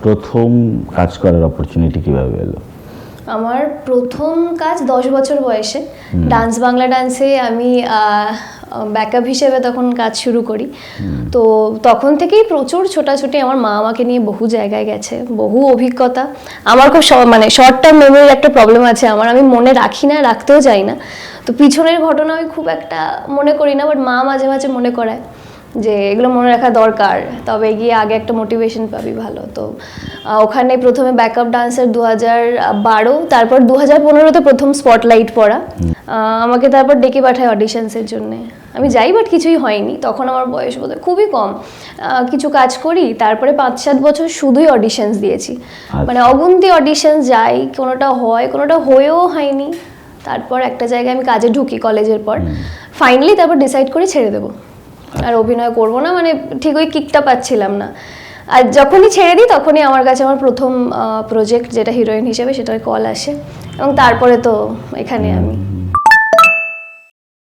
প্রথম কাজ করার অপরচুনিটি কিভাবে এলো? আমার প্রথম কাজ 10 বছর বয়সে ডান্স বাংলা ডান্সে আমি ব্যাকআপ হিসেবে তখন কাজ শুরু করি। তো তখন থেকেই প্রচুর ছোটাছুটি, আমার মা আমাকে নিয়ে বহু জায়গায় গেছে, বহু অভিজ্ঞতা। আমার খুব মানে শর্ট টার্ম মেমোরির একটা প্রবলেম আছে আমার, আমি মনে রাখি না, রাখতেও চাই না। তো পিছনের ঘটনা আমি খুব একটা মনে করি না, বাট মা মাঝে মাঝে মনে করায় যে এগুলো মনে রাখা দরকার, তবে গিয়ে আগে একটা মোটিভেশন পাবি ভালো। তো ওখানে প্রথমে ব্যাকআপ ডান্সার 2012, তারপর 2015-তে প্রথম স্পটলাইট পড়া। আমাকে তারপর ডেকে পাঠায় অডিশনসের জন্য। আমি যাই, বাট কিছুই হয়নি। তখন আমার বয়স বোধহয় খুবই কম। কিছু কাজ করি, তারপরে 5-7 বছর শুধুই অডিশনস দিয়েছি। মানে অগুন্তি অডিশনস যাই, কোনোটা হয়, কোনোটা হয়েও হয়নি। তারপর একটা জায়গায় আমি কাজে ঢুকি কলেজের পর, ফাইনালি তারপর ডিসাইড করি ছেড়ে দেবো, আর অভিনয় করবো না। মানে ঠিক ওই কিকটা পাচ্ছিলাম না। আর যখনই ছেড়ে দিই তখনই আমার কাছে আমার প্রথম প্রজেক্ট, যেটা হিরোইন হিসেবে, সেটার কল আসে, এবং তারপরে তো এখানে আমি।